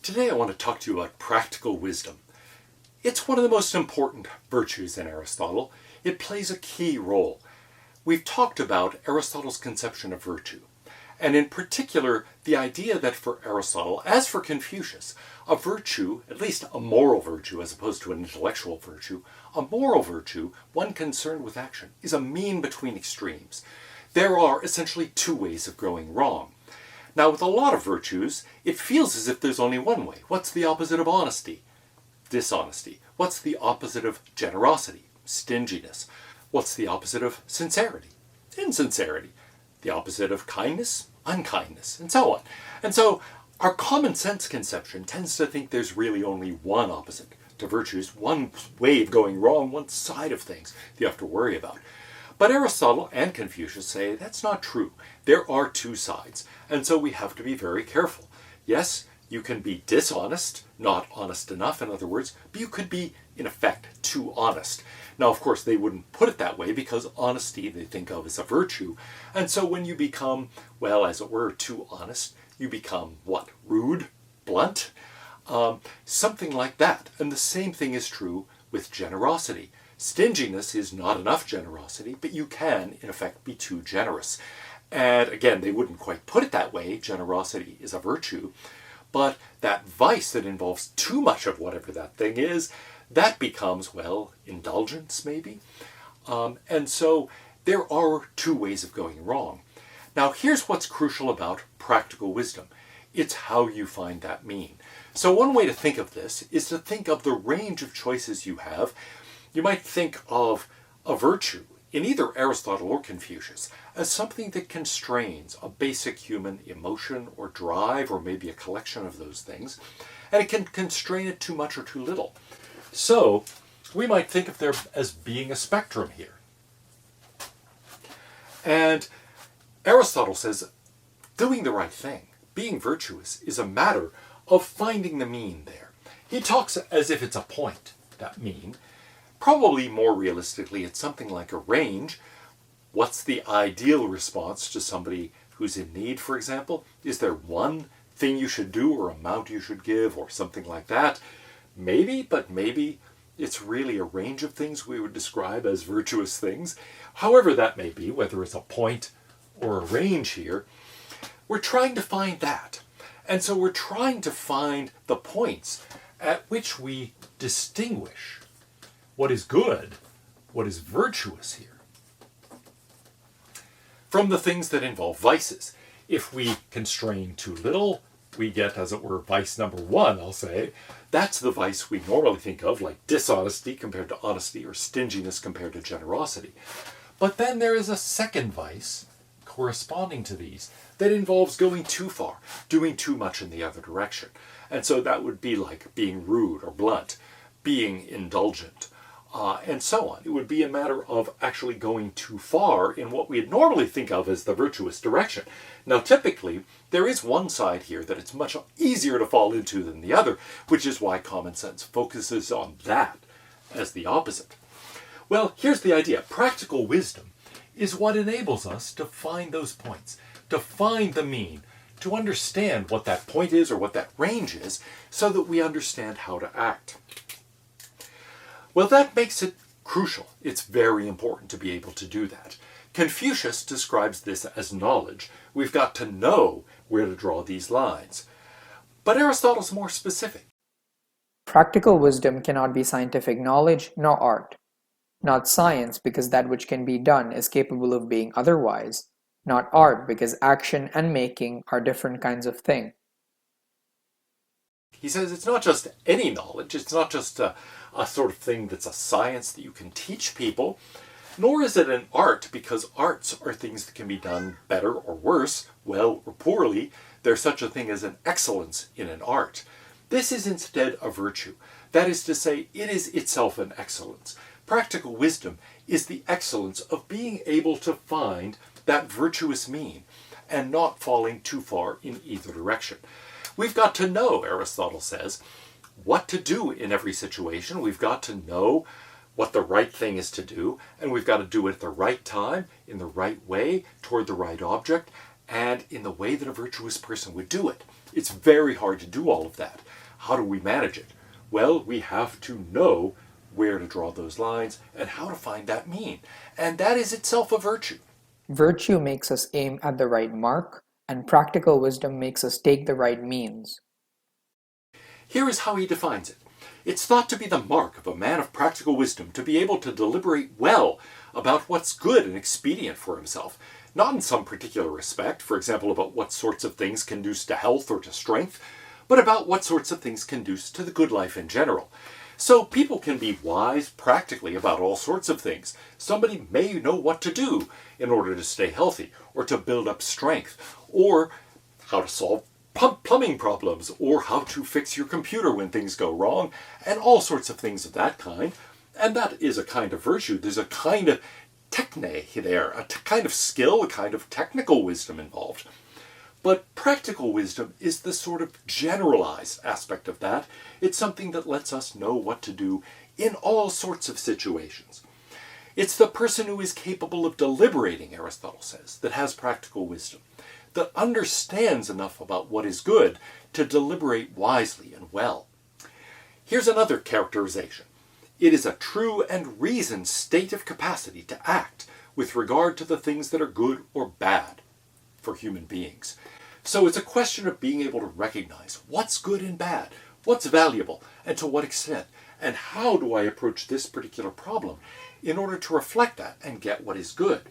Today I want to talk to you about practical wisdom. It's one of the most important virtues in Aristotle. It plays a key role. We've talked about Aristotle's conception of virtue, and in particular the idea that for Aristotle, as for Confucius, a virtue, at least a moral virtue as opposed to an intellectual virtue, a moral virtue, one concerned with action, is a mean between extremes. There are essentially two ways of going wrong. Now, with a lot of virtues, it feels as if there's only one way. What's the opposite of honesty? Dishonesty. What's the opposite of generosity? Stinginess. What's the opposite of sincerity? Insincerity. The opposite of kindness? Unkindness, and so on. And so, our common sense conception tends to think there's really only one opposite to virtues, one way of going wrong, one side of things that you have to worry about. But Aristotle and Confucius say that's not true. There are two sides, and so we have to be very careful. Yes, you can be dishonest, not honest enough, in other words, but you could be, in effect, too honest. Now, of course, they wouldn't put it that way because honesty they think of as a virtue, and so when you become, well, as it were, too honest, you become, what, rude, blunt? Something like that. And the same thing is true with generosity. Stinginess is not enough generosity, but you can, in effect, be too generous. And again, they wouldn't quite put it that way. Generosity is a virtue. But that vice that involves too much of whatever that thing is, that becomes, well, indulgence maybe. And so there are two ways of going wrong. Now, here's what's crucial about practical wisdom. It's how you find that mean. So one way to think of this is to think of the range of choices you have. You might think of a virtue, in either Aristotle or Confucius, as something that constrains a basic human emotion or drive, or maybe a collection of those things, and it can constrain it too much or too little. So we might think of there as being a spectrum here. And Aristotle says doing the right thing, being virtuous, is a matter of finding the mean there. He talks as if it's a point, that mean. Probably more realistically, it's something like a range. What's the ideal response to somebody who's in need, for example? Is there one thing you should do or amount you should give or something like that? Maybe, but maybe it's really a range of things we would describe as virtuous things. However that may be, whether it's a point or a range here, we're trying to find that. And so we're trying to find the points at which we distinguish what is good, what is virtuous here, from the things that involve vices. If we constrain too little, we get, as it were, vice number one, I'll say. That's the vice we normally think of, like dishonesty compared to honesty, or stinginess compared to generosity. But then there is a second vice corresponding to these that involves going too far, doing too much in the other direction. And so that would be like being rude or blunt, being indulgent, and so on. It would be a matter of actually going too far in what we'd normally think of as the virtuous direction. Now, typically, there is one side here that it's much easier to fall into than the other, which is why common sense focuses on that as the opposite. Well, here's the idea. Practical wisdom is what enables us to find those points, to find the mean, to understand what that point is or what that range is, so that we understand how to act. Well, that makes it crucial. It's very important to be able to do that. Confucius describes this as knowledge. We've got to know where to draw these lines. But Aristotle's more specific. Practical wisdom cannot be scientific knowledge nor art. Not science, because that which can be done is capable of being otherwise. Not art, because action and making are different kinds of thing. He says it's not just any knowledge, it's not just a sort of thing that's a science that you can teach people, nor is it an art, because arts are things that can be done better or worse, well or poorly. There's such a thing as an excellence in an art. This is instead a virtue. That is to say, it is itself an excellence. Practical wisdom is the excellence of being able to find that virtuous mean and not falling too far in either direction. We've got to know, Aristotle says, what to do in every situation. We've got to know what the right thing is to do, and we've got to do it at the right time, in the right way, toward the right object, and in the way that a virtuous person would do it. It's very hard to do all of that. How do we manage it? Well, we have to know where to draw those lines and how to find that mean. And that is itself a virtue. Virtue makes us aim at the right mark, and practical wisdom makes us take the right means. Here is how he defines it. It's thought to be the mark of a man of practical wisdom to be able to deliberate well about what's good and expedient for himself, not in some particular respect, for example, about what sorts of things conduce to health or to strength, but about what sorts of things conduce to the good life in general. So people can be wise practically about all sorts of things. Somebody may know what to do in order to stay healthy, or to build up strength, or how to solve plumbing problems, or how to fix your computer when things go wrong, and all sorts of things of that kind. And that is a kind of virtue. There's a kind of techne there, a kind of skill, a kind of technical wisdom involved. But practical wisdom is the sort of generalized aspect of that. It's something that lets us know what to do in all sorts of situations. It's the person who is capable of deliberating, Aristotle says, that has practical wisdom, that understands enough about what is good to deliberate wisely and well. Here's another characterization. It is a true and reasoned state of capacity to act with regard to the things that are good or bad for human beings. So it's a question of being able to recognize what's good and bad, what's valuable, and to what extent, and how do I approach this particular problem in order to reflect that and get what is good.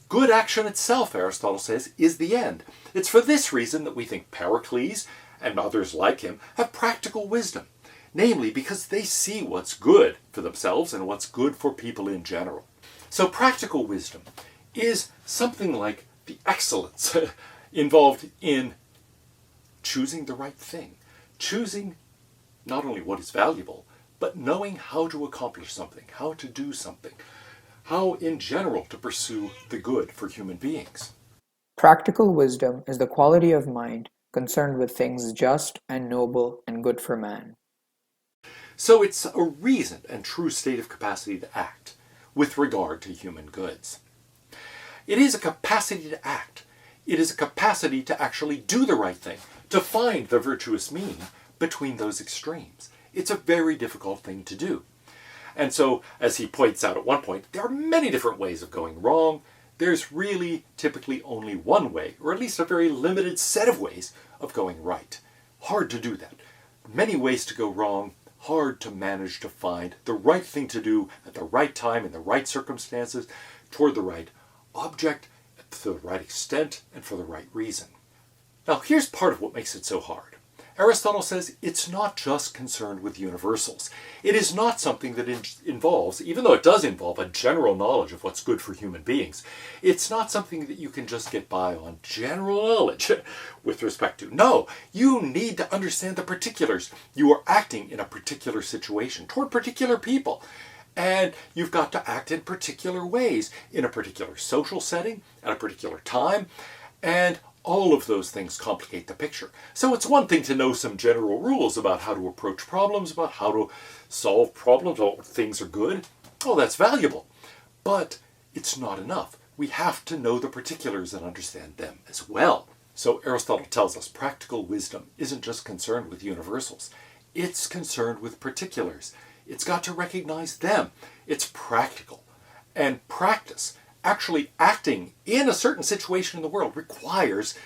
Good action itself, Aristotle says, is the end. It's for this reason that we think Pericles and others like him have practical wisdom, namely because they see what's good for themselves and what's good for people in general. So practical wisdom is something like the excellence involved in choosing the right thing, choosing not only what is valuable, but knowing how to accomplish something, how to do something, how in general to pursue the good for human beings. Practical wisdom is the quality of mind concerned with things just and noble and good for man. So it's a reasoned and true state of capacity to act with regard to human goods. It is a capacity to act. It is a capacity to actually do the right thing, to find the virtuous mean between those extremes. It's a very difficult thing to do. And so, as he points out at one point, there are many different ways of going wrong. There's really typically only one way, or at least a very limited set of ways of going right. Hard to do that. Many ways to go wrong, hard to manage to find the right thing to do at the right time, in the right circumstances, toward the right object, to the right extent, and for the right reason. Now, here's part of what makes it so hard. Aristotle says it's not just concerned with universals. It is not something that involves, even though it does involve a general knowledge of what's good for human beings, it's not something that you can just get by on general knowledge with respect to. No, you need to understand the particulars. You are acting in a particular situation toward particular people. And you've got to act in particular ways, in a particular social setting, at a particular time, and all of those things complicate the picture. So it's one thing to know some general rules about how to approach problems, about how to solve problems, what things are good. Oh, that's valuable. But it's not enough. We have to know the particulars and understand them as well. So Aristotle tells us practical wisdom isn't just concerned with universals. It's concerned with particulars. It's got to recognize them. It's practical. And practice, actually acting in a certain situation in the world, requires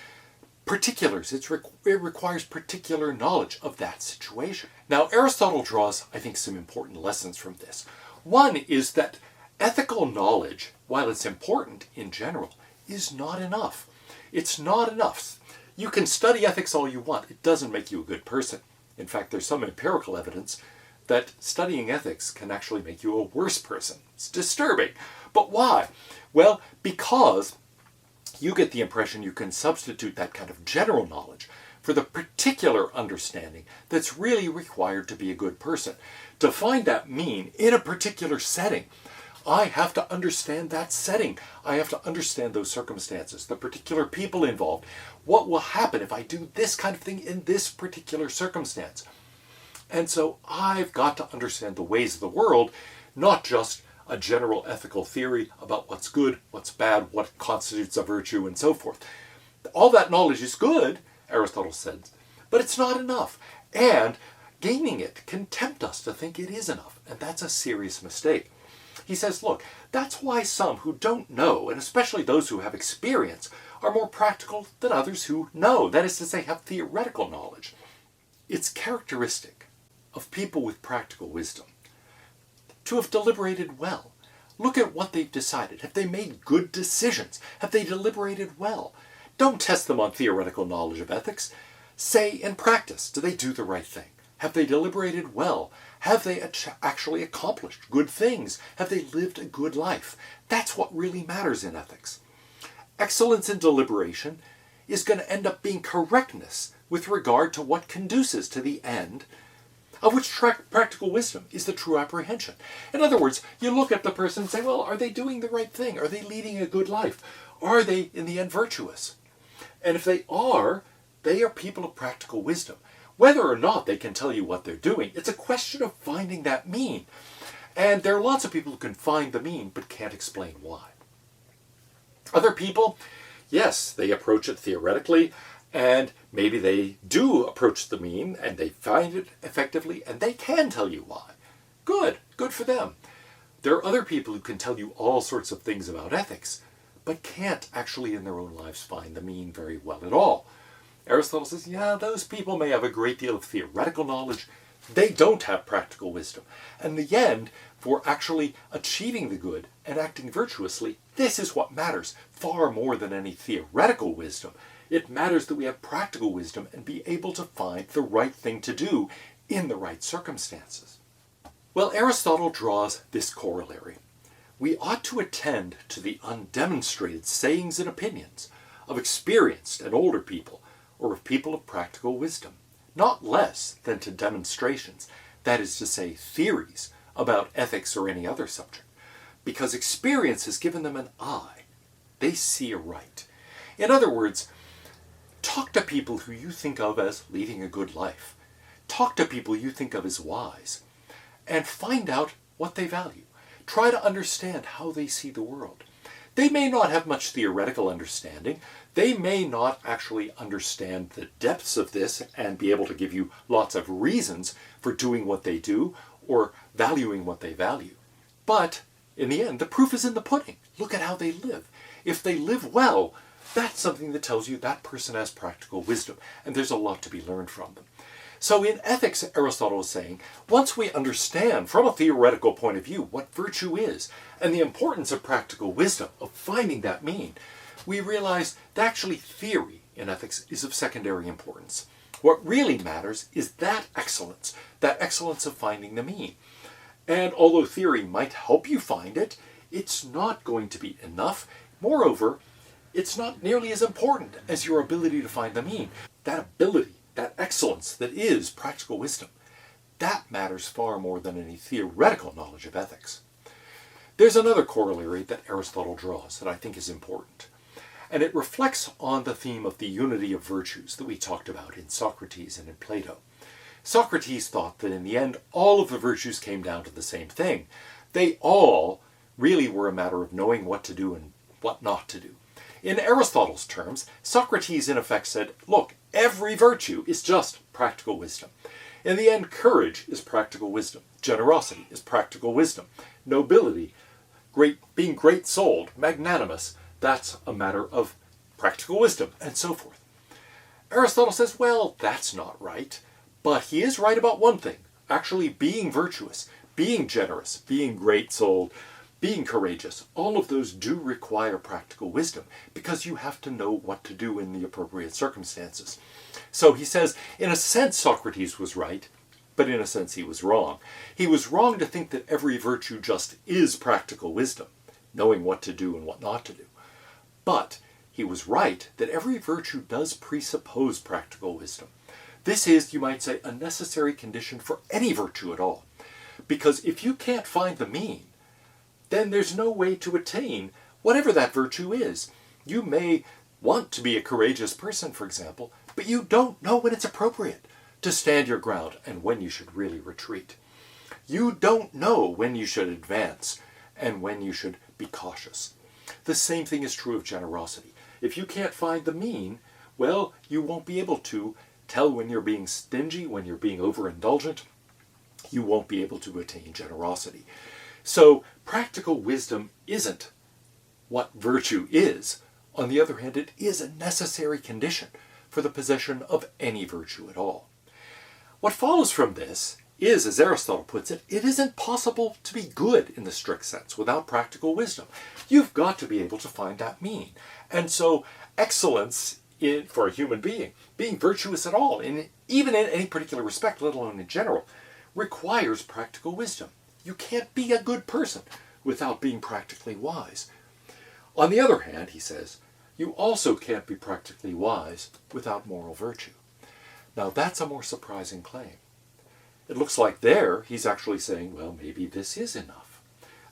particulars. It requires particular knowledge of that situation. Now, Aristotle draws, I think, some important lessons from this. One is that ethical knowledge, while it's important in general, is not enough. It's not enough. You can study ethics all you want. It doesn't make you a good person. In fact, there's some empirical evidence that studying ethics can actually make you a worse person. It's disturbing. But why? Well, because you get the impression you can substitute that kind of general knowledge for the particular understanding that's really required to be a good person. To find that mean in a particular setting, I have to understand that setting. I have to understand those circumstances, the particular people involved. What will happen if I do this kind of thing in this particular circumstance? And so I've got to understand the ways of the world, not just a general ethical theory about what's good, what's bad, what constitutes a virtue, and so forth. All that knowledge is good, Aristotle says, but it's not enough. And gaining it can tempt us to think it is enough, and that's a serious mistake. He says, look, that's why some who don't know, and especially those who have experience, are more practical than others who know. That is to say, have theoretical knowledge. It's characteristic of people with practical wisdom to have deliberated well. Look at what they've decided. Have they made good decisions? Have they deliberated well? Don't test them on theoretical knowledge of ethics. Say in practice, do they do the right thing? Have they deliberated well? Have they actually accomplished good things? Have they lived a good life? That's what really matters in ethics. Excellence in deliberation is going to end up being correctness with regard to what conduces to the end, of which practical wisdom is the true apprehension. In other words, you look at the person and say, well, are they doing the right thing? Are they leading a good life? Are they, in the end, virtuous? And if they are people of practical wisdom. Whether or not they can tell you what they're doing, it's a question of finding that mean. And there are lots of people who can find the mean but can't explain why. Other people, yes, they approach it theoretically, and maybe they do approach the mean and they find it effectively and they can tell you why. Good for them. There are other people who can tell you all sorts of things about ethics, but can't actually in their own lives find the mean very well at all. Aristotle says, yeah, those people may have a great deal of theoretical knowledge. They don't have practical wisdom. And in the end, for actually achieving the good and acting virtuously, this is what matters far more than any theoretical wisdom. It matters that we have practical wisdom and be able to find the right thing to do in the right circumstances. Well, Aristotle draws this corollary. We ought to attend to the undemonstrated sayings and opinions of experienced and older people, or of people of practical wisdom, not less than to demonstrations, that is to say, theories about ethics or any other subject, because experience has given them an eye. They see aright. In other words, talk to people who you think of as leading a good life. Talk to people you think of as wise, and find out what they value. Try to understand how they see the world. They may not have much theoretical understanding. They may not actually understand the depths of this and be able to give you lots of reasons for doing what they do or valuing what they value. But in the end, the proof is in the pudding. Look at how they live. If they live well, that's something that tells you that person has practical wisdom, and there's a lot to be learned from them. So in ethics, Aristotle is saying, once we understand from a theoretical point of view what virtue is and the importance of practical wisdom, of finding that mean, we realize that actually theory in ethics is of secondary importance. What really matters is that excellence of finding the mean. And although theory might help you find it, it's not going to be enough. Moreover, it's not nearly as important as your ability to find the mean. That ability, that excellence that is practical wisdom, that matters far more than any theoretical knowledge of ethics. There's another corollary that Aristotle draws that I think is important, and it reflects on the theme of the unity of virtues that we talked about in Socrates and in Plato. Socrates thought that in the end all of the virtues came down to the same thing. They all really were a matter of knowing what to do and what not to do. In Aristotle's terms, Socrates in effect said, look, every virtue is just practical wisdom. In the end, courage is practical wisdom. Generosity is practical wisdom. Nobility, being great-souled, magnanimous, that's a matter of practical wisdom, and so forth. Aristotle says, well, that's not right. But he is right about one thing, actually being virtuous, being generous, being great-souled, being courageous. All of those do require practical wisdom because you have to know what to do in the appropriate circumstances. So he says, in a sense, Socrates was right, but in a sense he was wrong. He was wrong to think that every virtue just is practical wisdom, knowing what to do and what not to do. But he was right that every virtue does presuppose practical wisdom. This is, you might say, a necessary condition for any virtue at all. Because if you can't find the mean, then there's no way to attain whatever that virtue is. You may want to be a courageous person, for example, but you don't know when it's appropriate to stand your ground and when you should really retreat. You don't know when you should advance and when you should be cautious. The same thing is true of generosity. If you can't find the mean, well, you won't be able to tell when you're being stingy, when you're being overindulgent. You won't be able to attain generosity. So practical wisdom isn't what virtue is. On the other hand, it is a necessary condition for the possession of any virtue at all. What follows from this is, as Aristotle puts it, it isn't possible to be good in the strict sense without practical wisdom. You've got to be able to find that mean. And so excellence for a human being virtuous at all, even in any particular respect, let alone in general, requires practical wisdom. You can't be a good person without being practically wise. On the other hand, he says, you also can't be practically wise without moral virtue. Now that's a more surprising claim. It looks like there he's actually saying, well, maybe this is enough.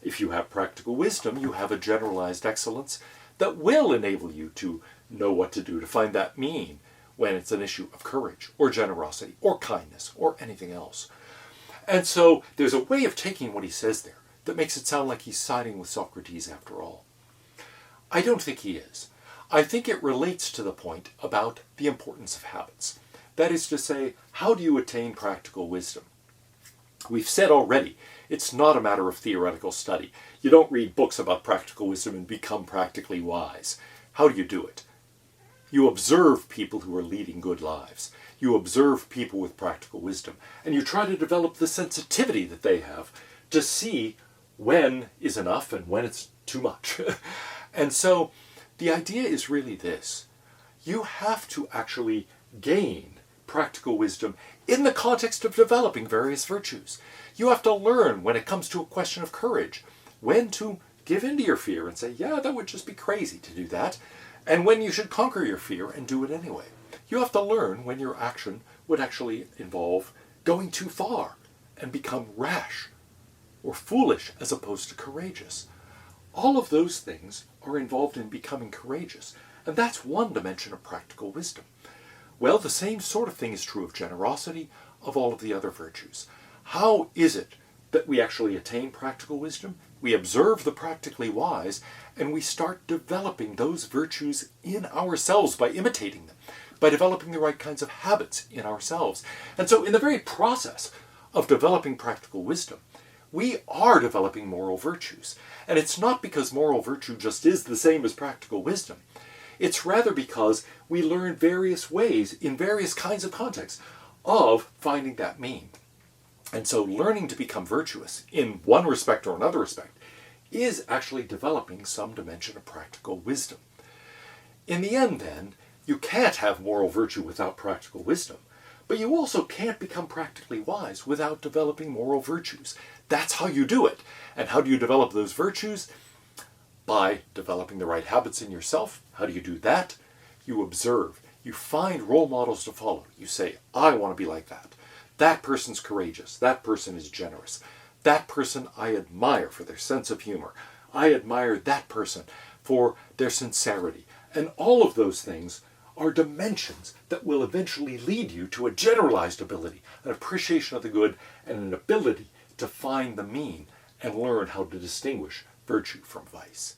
If you have practical wisdom, you have a generalized excellence that will enable you to know what to do, to find that mean when it's an issue of courage or generosity or kindness or anything else. And so there's a way of taking what he says there that makes it sound like he's siding with Socrates after all. I don't think he is. I think it relates to the point about the importance of habits. That is to say, how do you attain practical wisdom? We've said already, it's not a matter of theoretical study. You don't read books about practical wisdom and become practically wise. How do you do it? You observe people who are leading good lives. You observe people with practical wisdom, and you try to develop the sensitivity that they have to see when is enough and when it's too much. And so the idea is really this. You have to actually gain practical wisdom in the context of developing various virtues. You have to learn when it comes to a question of courage, when to give in to your fear and say, yeah, that would just be crazy to do that, and when you should conquer your fear and do it anyway. You have to learn when your action would actually involve going too far and become rash or foolish as opposed to courageous. All of those things are involved in becoming courageous, and that's one dimension of practical wisdom. Well, the same sort of thing is true of generosity, of all of the other virtues. How is it that we actually attain practical wisdom? We observe the practically wise, and we start developing those virtues in ourselves by imitating them, by developing the right kinds of habits in ourselves. And so in the very process of developing practical wisdom, we are developing moral virtues. And it's not because moral virtue just is the same as practical wisdom. It's rather because we learn various ways in various kinds of contexts of finding that mean. And so learning to become virtuous in one respect or another respect is actually developing some dimension of practical wisdom. In the end, then, you can't have moral virtue without practical wisdom, but you also can't become practically wise without developing moral virtues. That's how you do it. And how do you develop those virtues? By developing the right habits in yourself. How do you do that? You observe. You find role models to follow. You say, I want to be like that. That person's courageous. That person is generous. That person I admire for their sense of humor. I admire that person for their sincerity. And all of those things are dimensions that will eventually lead you to a generalized ability, an appreciation of the good, and an ability to find the mean and learn how to distinguish virtue from vice.